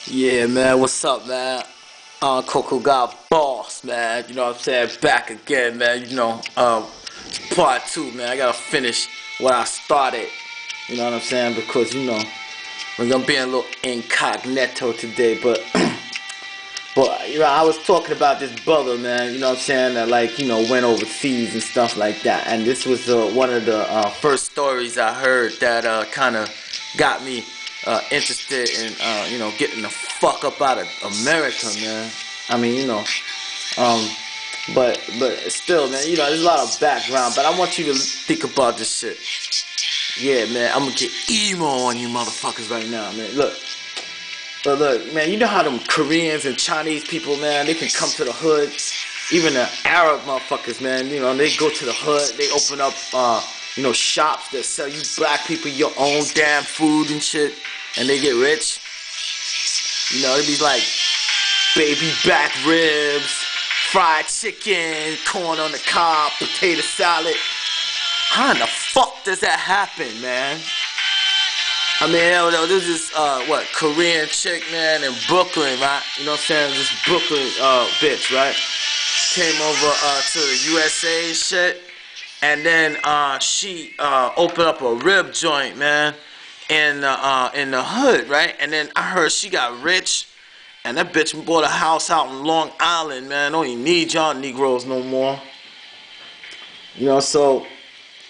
Yeah, man, what's up, man? Coco got boss, man. You know what I'm saying? Back again, man. Part two, man. I gotta finish what I started. You know what I'm saying? Because, we're gonna be a little incognito today, but, I was talking about this brother, man. You know what I'm saying? That, went overseas and stuff like that. And this was one of the first stories I heard that kind of got me interested in, getting the fuck up out of America, man. I mean, but still, man, there's a lot of background. But I want you to think about this shit. Yeah, man, I'm gonna get emo on you motherfuckers right now, man. Look, man, you know how them Koreans and Chinese people, man, they can come to the hood. Even the Arab motherfuckers, man, they go to the hood. They open up, shops that sell you black people your own damn food and shit. And they get rich. It'd be like baby back ribs, fried chicken, corn on the cob, potato salad. How in the fuck does that happen, man? I mean, this is Korean chick, man, in Brooklyn, right? You know what I'm saying? This Brooklyn bitch, right? Came over to the USA and shit. And then she opened up a rib joint, man, in the hood, right? And then I heard she got rich, and that bitch bought a house out in Long Island, man. Don't even need y'all Negroes no more. So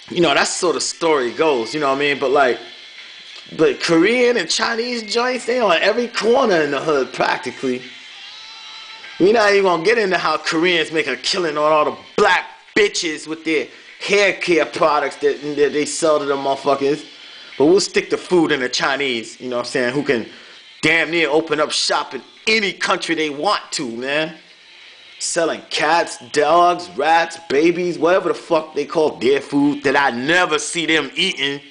that's sort of story goes, you know what I mean? But Korean and Chinese joints, they on every corner in the hood practically. We're not even gonna get into how Koreans make a killing on all the black bitches with their hair care products that they sell to them motherfuckers. But we'll stick to food and the Chinese, you know what I'm saying, who can damn near open up shop in any country they want to, man. Selling cats, dogs, rats, babies, whatever the fuck they call their food that I never see them eating.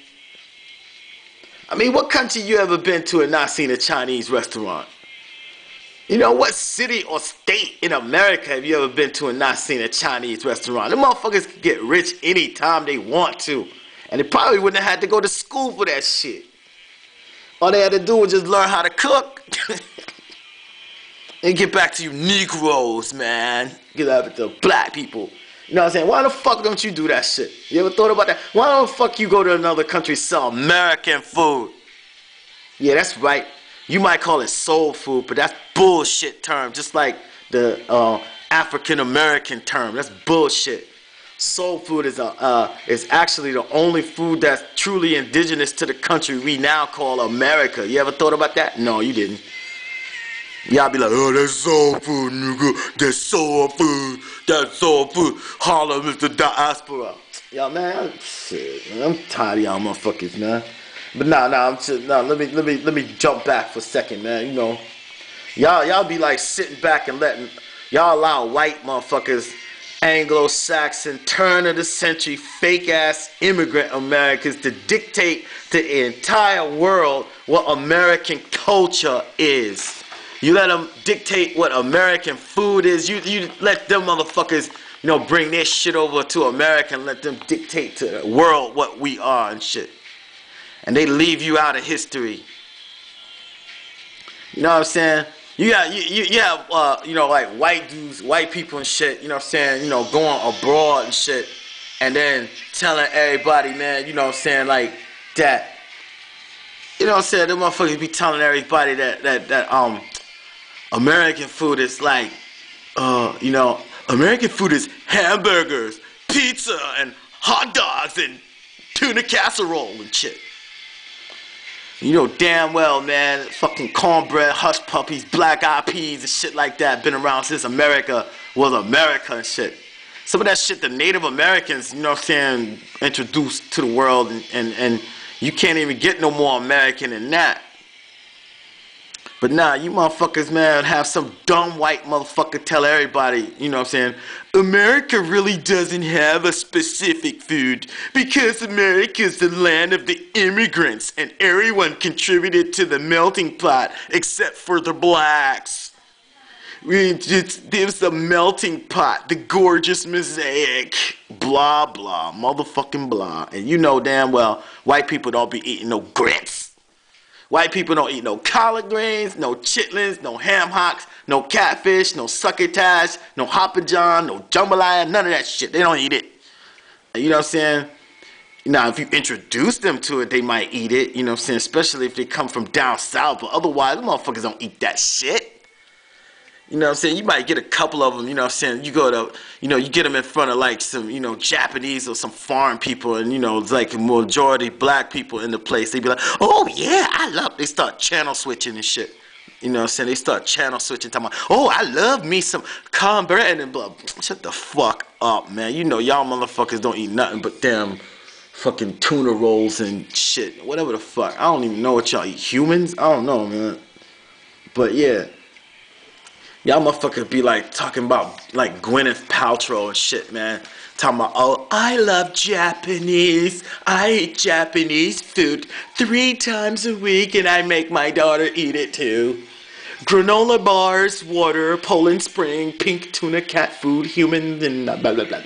I mean, what country you ever been to and not seen a Chinese restaurant? What city or state in America have you ever been to and not seen a Chinese restaurant? The motherfuckers can get rich anytime they want to. And they probably wouldn't have had to go to school for that shit. All they had to do was just learn how to cook. And get back to you Negroes, man. Get back to black people. You know what I'm saying? Why the fuck don't you do that shit? You ever thought about that? Why the fuck you go to another country and sell American food? Yeah, that's right. You might call it soul food, but that's bullshit term. Just like the African American term. That's bullshit. Soul food is actually the only food that's truly indigenous to the country we now call America. You ever thought about that? No, you didn't. Y'all be like, oh, that's soul food, nigga. That's soul food. That's soul food. Holla, Mr. Diaspora. Y'all, man, shit, man, I'm tired of y'all motherfuckers, man. But let me jump back for a second, man. Y'all be like sitting back and letting y'all allow white motherfuckers, Anglo-Saxon, turn of the century, fake ass immigrant Americans to dictate to the entire world what American culture is. You let them dictate what American food is. You let them motherfuckers, bring their shit over to America and let them dictate to the world what we are and shit. And they leave you out of history. You know what I'm saying? You have like white dudes, white people and shit, you know what I'm saying, going abroad and shit, and then telling everybody, man, you know what I'm saying, like that, you know what I'm saying, them motherfuckers be telling everybody that American food is like, American food is hamburgers, pizza, and hot dogs, and tuna casserole and shit. You know damn well, man, fucking cornbread, hush puppies, black eyed peas and shit like that been around since America was America and shit. Some of that shit the Native Americans, you know what I'm saying, introduced to the world, and you can't even get no more American than that. But nah, you motherfuckers, man, have some dumb white motherfucker tell everybody, you know what I'm saying, America really doesn't have a specific food because America's the land of the immigrants and everyone contributed to the melting pot except for the blacks. There's the melting pot, the gorgeous mosaic, blah, blah, motherfucking blah. And you know damn well white people don't be eating no grits. White people don't eat no collard greens, no chitlins, no ham hocks, no catfish, no succotash, no Hopper John, no jambalaya, none of that shit. They don't eat it. You know what I'm saying? Now, if you introduce them to it, they might eat it. You know what I'm saying? Especially if they come from down south. But otherwise, the motherfuckers don't eat that shit. You know what I'm saying? You might get a couple of them, you know what I'm saying? You go to, you know, you get them in front of like some, you know, Japanese or some foreign people, and, you know, it's like a majority black people in the place. They be like, oh, yeah, I love, they start channel switching and shit. You know what I'm saying? They start channel switching, talking about, oh, I love me some cornbread and blah. Shut the fuck up, man. You know, y'all motherfuckers don't eat nothing but damn fucking tuna rolls and shit. Whatever the fuck. I don't even know what y'all eat. Humans? I don't know, man. But, yeah. Y'all motherfuckers be like talking about like Gwyneth Paltrow and shit, man. Talking about, oh, I love Japanese. I eat Japanese food 3 times a week and I make my daughter eat it too. Granola bars, water, Poland Spring, pink tuna, cat food, human, and blah, blah, blah, blah.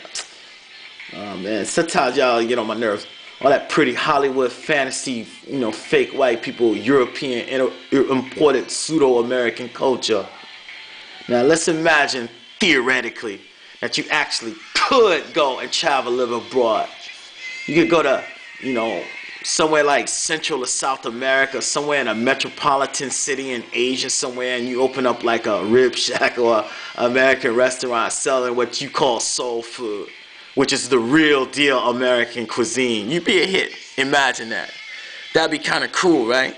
Oh, man. Sometimes y'all get on my nerves. All that pretty Hollywood fantasy, you know, fake white people, European, imported pseudo-American culture. Now, let's imagine, theoretically, that you actually could go and travel, live abroad. You could go to, you know, somewhere like Central or South America, somewhere in a metropolitan city in Asia somewhere, and you open up like a rib shack or an American restaurant selling what you call soul food, which is the real deal American cuisine. You'd be a hit. Imagine that. That'd be kind of cool, right?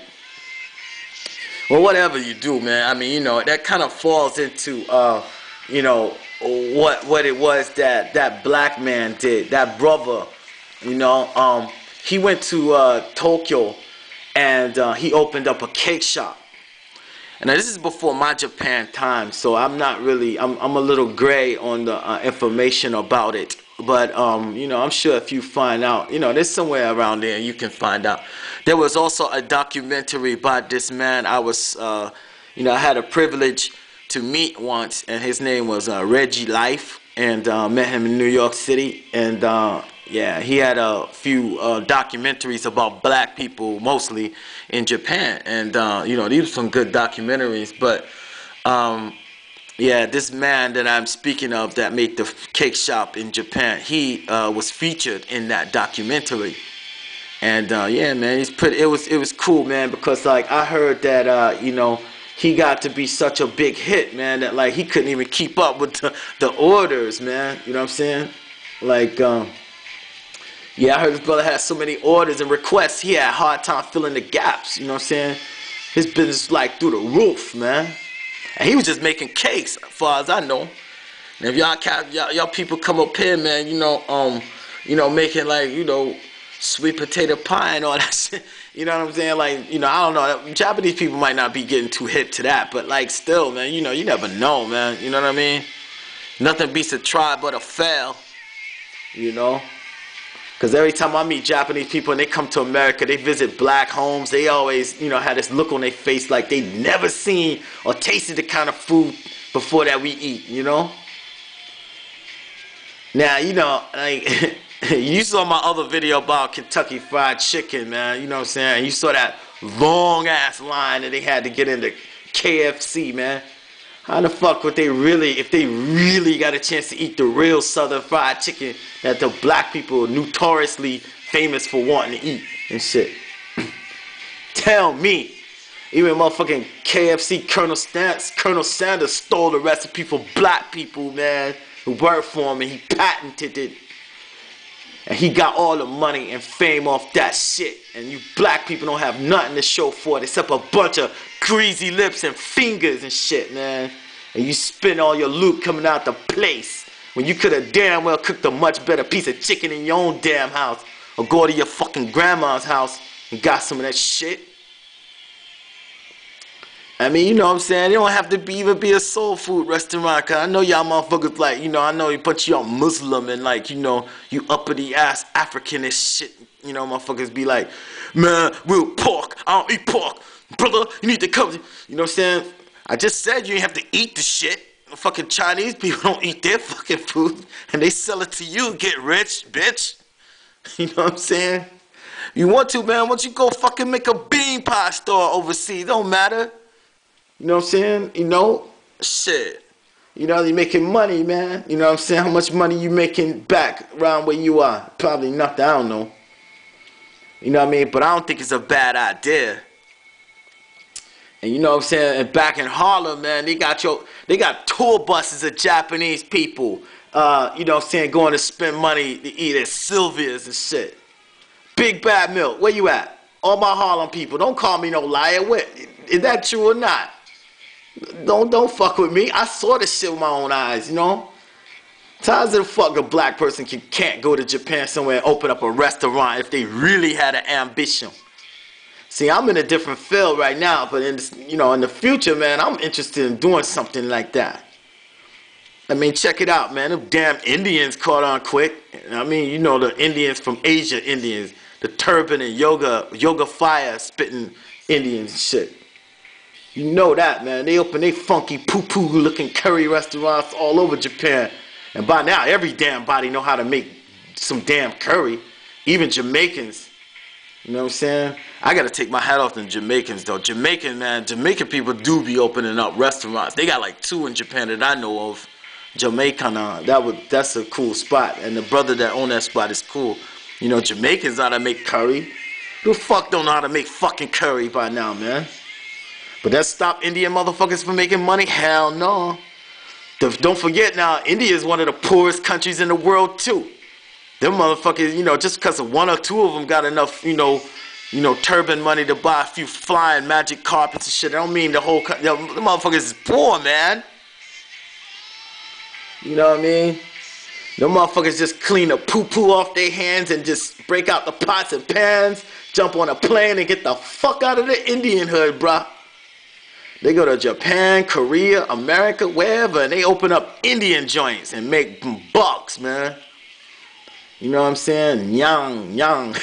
Well, whatever you do, man, I mean, you know, that kind of falls into, you know, what it was that black man did, that brother, you know, he went to Tokyo and he opened up a cake shop. And now, this is before my Japan time, so I'm not really, I'm a little gray on the information about it. But, you know, I'm sure if you find out, you know, there's somewhere around there you can find out. There was also a documentary by this man I was, you know, I had a privilege to meet once, and his name was Reggie Life, and met him in New York City. And, yeah, he had a few documentaries about black people, mostly in Japan. And, you know, these were some good documentaries, but... yeah, this man that I'm speaking of that made the cake shop in Japan, he was featured in that documentary. And yeah, man, he's pretty. It was cool, man, because like I heard that you know, he got to be such a big hit, man, that like he couldn't even keep up with the orders, man. You know what I'm saying? Like yeah, I heard his brother had so many orders and requests, he had a hard time filling the gaps. You know what I'm saying? His business like through the roof, man. And he was just making cakes, as far as I know. And if y'all people come up here, man, you know, making like, you know, sweet potato pie and all that shit. You know what I'm saying? Like, you know, I don't know. Japanese people might not be getting too hip to that, but like still, man, you know, you never know, man. You know what I mean? Nothing beats a try but a fail. You know? Because every time I meet Japanese people and they come to America, they visit black homes, they always, you know, have this look on their face like they never seen or tasted the kind of food before that we eat, you know? Now, you know, like, you saw my other video about Kentucky Fried Chicken, man, you know what I'm saying? You saw that long-ass line that they had to get into KFC, man. How the fuck would they really, if they really got a chance to eat the real Southern fried chicken that the black people are notoriously famous for wanting to eat and shit? Tell me. Even motherfucking KFC Colonel Sanders stole the recipe for black people, man, who worked for him, and he patented it. And he got all the money and fame off that shit. And you black people don't have nothing to show for it except a bunch of greasy lips and fingers and shit, man. And you spend all your loot coming out the place when you could have damn well cooked a much better piece of chicken in your own damn house. Or go to your fucking grandma's house and got some of that shit. I mean, you know what I'm saying? It don't have to even be a soul food restaurant. Cause I know y'all motherfuckers like, you know, I know a bunch of y'all Muslim and like, you know, you uppity ass African and shit. You know, motherfuckers be like, man, we'll pork. I don't eat pork. Brother, you need to come. You know what I'm saying? I just said you ain't have to eat the shit. Fucking Chinese people don't eat their fucking food. And they sell it to you. Get rich, bitch. You know what I'm saying? You want to, man. Why don't you go fucking make a bean bean pie store overseas. Don't matter. You know what I'm saying? You know, shit. You know, you're making money, man. You know what I'm saying? How much money you making back around where you are? Probably nothing, I don't know. You know what I mean? But I don't think it's a bad idea. And you know what I'm saying? And back in Harlem, man, they got tour buses of Japanese people, you know what I'm saying, going to spend money to eat at Sylvia's and shit. Big Bad Milk, where you at? All my Harlem people, don't call me no liar. Is that true or not? Don't fuck with me. I saw this shit with my own eyes, you know? How does the fuck a black person can't go to Japan somewhere and open up a restaurant if they really had an ambition? See, I'm in a different field right now, but in this, you know, in the future, man, I'm interested in doing something like that. I mean, check it out, man. Them damn Indians caught on quick. I mean, you know, the Indians from Asia, Indians, the turban and yoga fire spitting Indians and shit. You know that, man. They open they funky poo-poo looking curry restaurants all over Japan. And by now, every damn body know how to make some damn curry. Even Jamaicans. You know what I'm saying? I gotta take my hat off to Jamaicans though. Jamaican people do be opening up restaurants. They got like 2 in Japan that I know of. Jamaicana, that's a cool spot. And the brother that owned that spot is cool. You know, Jamaicans know how to make curry. Who the fuck don't know how to make fucking curry by now, man? But that stop Indian motherfuckers from making money? Hell no. Don't forget now, India is one of the poorest countries in the world too. Them motherfuckers, you know, just because 1 or 2 of them got enough, you know, turban money to buy a few flying magic carpets and shit. I don't mean the whole country. The motherfuckers is poor, man. You know what I mean? Them motherfuckers just clean the poo-poo off their hands and just break out the pots and pans, jump on a plane and get the fuck out of the Indian hood, bruh. They go to Japan, Korea, America, wherever, and they open up Indian joints and make bucks, man. You know what I'm saying? Yang.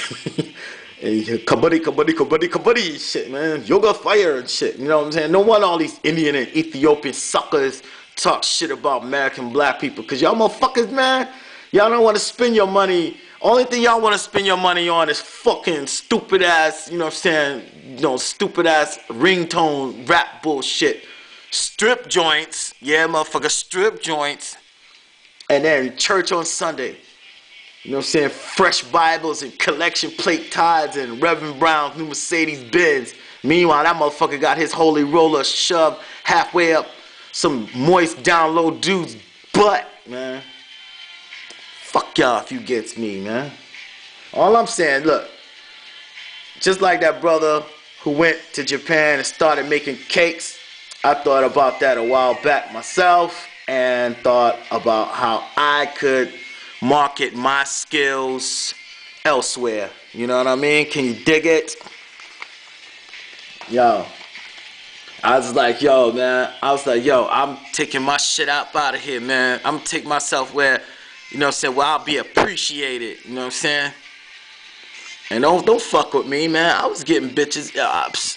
Kabaddi shit, man. Yoga fire and shit. You know what I'm saying? No wonder all these Indian and Ethiopian suckers talk shit about American black people. Because y'all motherfuckers, man, y'all don't want to spend your money. Only thing y'all want to spend your money on is fucking stupid ass, you know what I'm saying? You know, stupid ass ringtone rap bullshit. Strip joints. Yeah, motherfucker, strip joints. And then church on Sunday. You know what I'm saying? Fresh Bibles and collection plate ties and Reverend Brown's new Mercedes Benz. Meanwhile, that motherfucker got his holy roller shoved halfway up some moist down low dude's butt, man. Fuck y'all if you gets me, man. All I'm saying, look, just like that brother who went to Japan and started making cakes, I thought about that a while back myself and thought about how I could market my skills elsewhere. You know what I mean? Can you dig it? Yo, I was like, yo, man. I'm taking my shit out of here, man. I'm gonna take myself where, you know what I'm saying, where I'll be appreciated. You know what I'm saying? And don't fuck with me, man. I was getting bitches,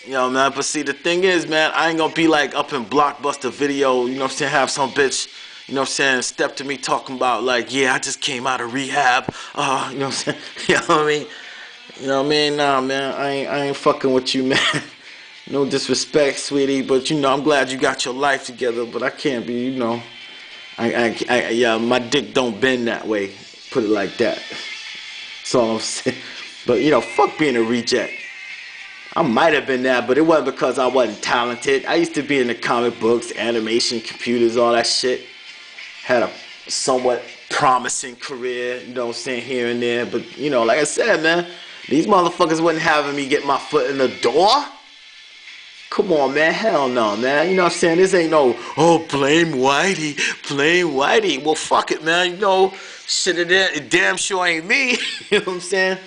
you know, man. But see, the thing is, man, I ain't gonna be like up in Blockbuster Video, you know what I'm saying, have some bitch, you know what I'm saying, step to me talking about like, yeah, I just came out of rehab. You know what I'm saying? You know what I mean? You know what I mean? Nah, man, I ain't fucking with you, man. No disrespect, sweetie, but you know, I'm glad you got your life together, but I can't be, you know, yeah, my dick don't bend that way. Put it like that. That's all I'm saying. But you know, fuck being a reject. I might have been that, but it wasn't because I wasn't talented. I used to be in the comic books, animation, computers, all that shit. Had a somewhat promising career, you know what I'm saying, here and there. But, you know, like I said, man, these motherfuckers wasn't having me get my foot in the door. Come on, man. Hell no, man. You know what I'm saying? This ain't no, oh, blame Whitey. Blame Whitey. Well, fuck it, man. You know, shit, it damn sure ain't me. You know what I'm saying?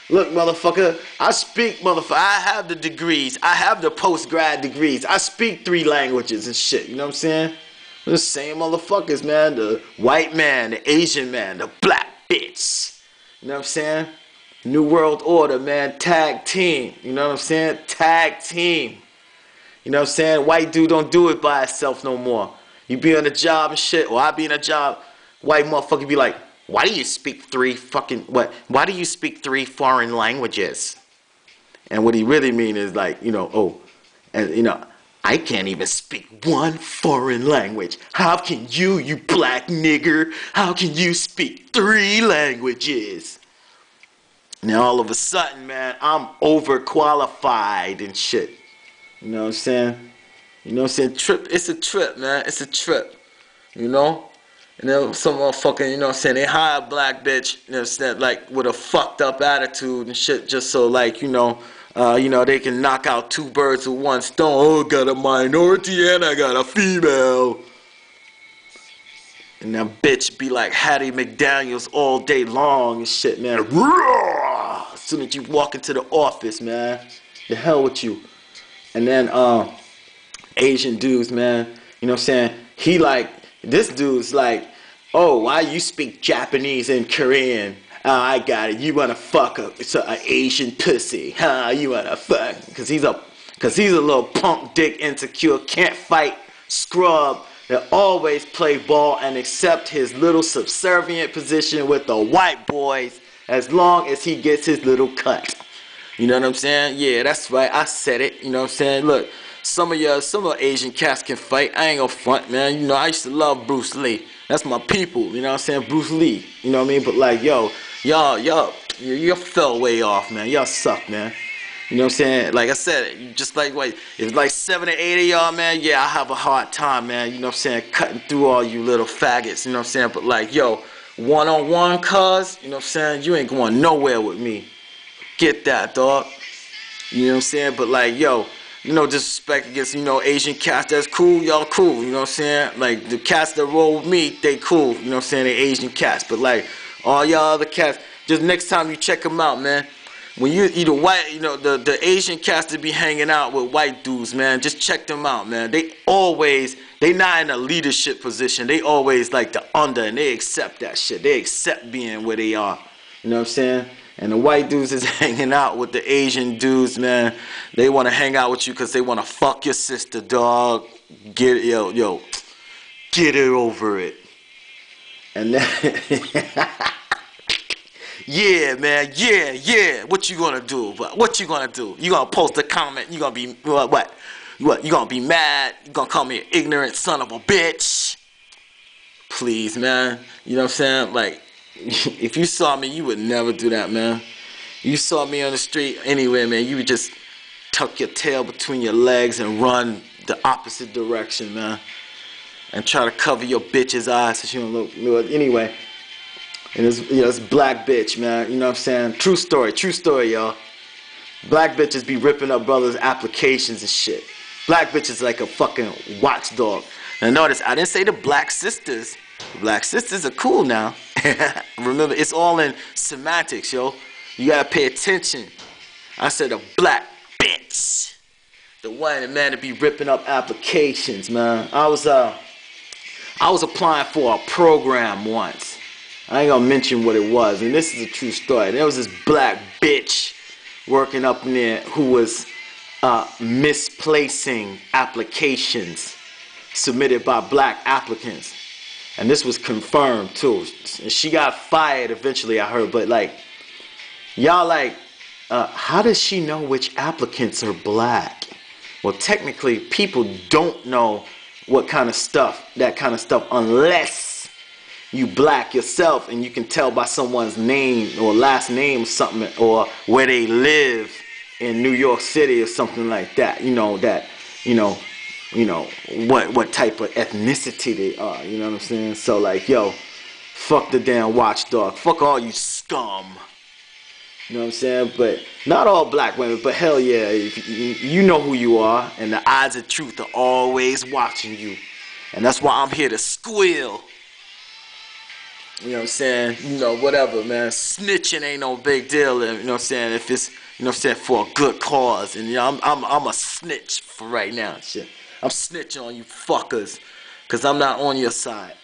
Look, motherfucker, I speak, motherfucker. I have the degrees. I have the post-grad degrees. I speak 3 languages and shit. You know what I'm saying? The same motherfuckers, man. The white man, the Asian man, the black bitch. You know what I'm saying? New World Order, man. Tag team. You know what I'm saying? Tag team. You know what I'm saying? White dude don't do it by himself no more. You be on a job and shit, or I be in a job, white motherfucker be like, why do you speak 3 foreign languages? And what he really mean is like, you know, oh, and you know, I can't even speak one foreign language. How can you black nigger, how can you speak 3 languages? Now all of a sudden, man, I'm overqualified and shit. You know what I'm saying? You know what I'm saying? Trip, it's a trip, man. It's a trip. You know? And then some motherfucking, you know what I'm saying, they hire a black bitch, you know what I'm saying, like with a fucked up attitude and shit, just so like, you know, they can knock out 2 birds with 1 stone. Oh, I got a minority and I got a female. And that bitch be like Hattie McDaniels all day long and shit, man. As soon as you walk into the office, man, the hell with you. And then Asian dudes, man, you know what I'm saying, he like, this dude's like, oh, why you speak Japanese and Korean? Oh, I got it. You wanna fuck a Asian pussy? Huh? You wanna fuck? Cause he's a little punk dick insecure, can't fight, scrub that always play ball and accept his little subservient position with the white boys as long as he gets his little cut. You know what I'm saying? Yeah, that's right. I said it. You know what I'm saying? Look. Some of Asian cats can fight. I ain't gonna front, man. You know, I used to love Bruce Lee. That's my people. You know what I'm saying? Bruce Lee. You know what I mean? But like, yo, y'all fell way off, man. Y'all suck, man. You know what I'm saying? Like I said, just like, wait, if like 7 or 8 of y'all, man, yeah, I have a hard time, man. You know what I'm saying? Cutting through all you little faggots. You know what I'm saying? But like, yo, one-on-one, cuz, you know what I'm saying? You ain't going nowhere with me. Get that, dog. You know what I'm saying? But like, yo, you know, disrespect against, you know, Asian cats, that's cool, y'all cool, you know what I'm saying? Like, the cats that roll with me, they cool, you know what I'm saying? They Asian cats. But, like, all y'all other cats, just next time you check them out, man, when you eat a white, you know, the Asian cats that be hanging out with white dudes, man, just check them out, man. They not in a leadership position. They always, like, the under, and they accept that shit. They accept being where they are, you know what I'm saying? And the white dudes is hanging out with the Asian dudes, man. They want to hang out with you because they want to fuck your sister, dog. Get it over it. And then, yeah, man, yeah. What you gonna do? What you gonna do? You gonna post a comment? You gonna be what? You gonna be mad? You gonna call me an ignorant son of a bitch? Please, man. You know what I'm saying? Like, if you saw me, you would never do that, man. You saw me on the street anywhere, man, you would just tuck your tail between your legs and run the opposite direction, man. And try to cover your bitch's eyes so she don't look. Anyway, and it's black bitch, man. You know what I'm saying? True story, y'all. Black bitches be ripping up brothers' applications and shit. Black bitches like a fucking watchdog. Now notice, I didn't say the black sisters. Black sisters are cool now. Remember, it's all in semantics, yo. You gotta pay attention. I said a black bitch. The one that man to be ripping up applications, man. I was applying for a program once. I ain't gonna mention what it was, and this is a true story. There was this black bitch working up in there who was misplacing applications submitted by black applicants. And this was confirmed too. And she got fired eventually, I heard. But like, y'all like, how does she know which applicants are black? Well, technically, people don't know that kind of stuff, unless you black yourself and you can tell by someone's name or last name or something, or where they live in New York City or something like that. What type of ethnicity they are, you know what I'm saying? So like, yo, fuck the damn watchdog. Fuck all you scum. You know what I'm saying? But not all black women, but hell yeah, if you know who you are, and the eyes of truth are always watching you. And that's why I'm here to squeal. You know what I'm saying? You know, whatever, man. Snitching ain't no big deal, you know what I'm saying? If it's, you know what I'm saying, for a good cause. And you know, I'm a snitch for right now, shit. I'm snitching on you fuckers, because I'm not on your side.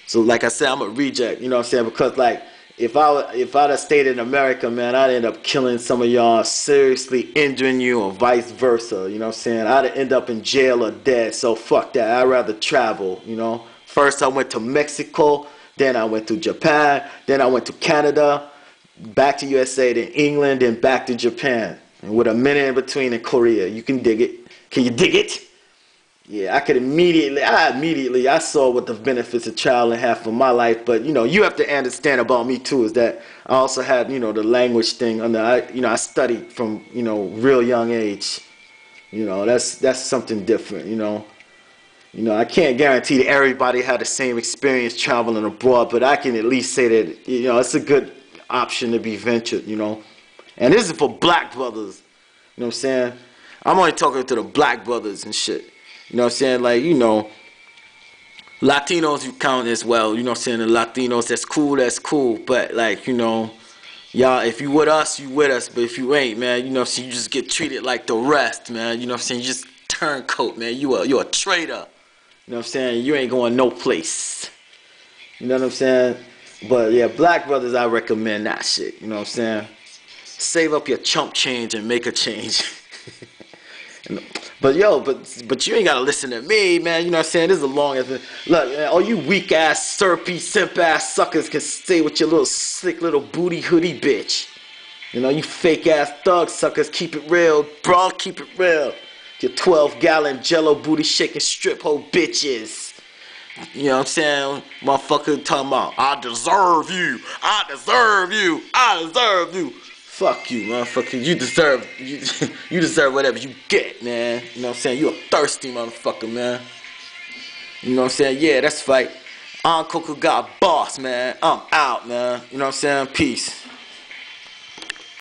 So like I said, I'm a reject, you know what I'm saying? Because like, if I'd have stayed in America, man, I'd end up killing some of y'all, seriously injuring you, or vice versa, you know what I'm saying? I'd end up in jail or dead, so fuck that. I'd rather travel, you know? First I went to Mexico, then I went to Japan, then I went to Canada, back to USA, then England, then back to Japan. And with a minute in between in Korea. You can dig it. Can you dig it? Yeah, I saw what the benefits of traveling have for my life, but you know, you have to understand about me too is that I also had, you know, the language thing I studied from, you know, real young age. You know, that's something different, you know. You know, I can't guarantee that everybody had the same experience traveling abroad, but I can at least say that, you know, it's a good option to be ventured, you know. And this is for black brothers. You know what I'm saying? I'm only talking to the black brothers and shit. You know what I'm saying? Like, you know, Latinos you count as well. You know what I'm saying? The Latinos, that's cool. But, like, you know, y'all, if you with us, you with us. But if you ain't, man, you know what I'm saying? You just get treated like the rest, man. You know what I'm saying? You just turncoat, man. You a traitor. You know what I'm saying? You ain't going no place. You know what I'm saying? But, yeah, black brothers, I recommend that shit. You know what I'm saying? Save up your chump change and make a change. But yo, but you ain't gotta listen to me, man. You know what I'm saying? This is a long ass. Look, man, all you weak ass, syrupy, simp ass suckers can stay with your little slick little booty hoodie bitch. You know, you fake ass thug suckers, keep it real, bro. Keep it real. Your 12-gallon Jello booty shaking strip hole bitches. You know what I'm saying? Motherfucker talking about, I deserve you. I deserve you. I deserve you. Fuck you, motherfucker. You deserve whatever you get, man. You know what I'm saying? You a thirsty motherfucker, man. You know what I'm saying? Yeah, that's right. I'm Coco God Boss, man. I'm out, man. You know what I'm saying? Peace.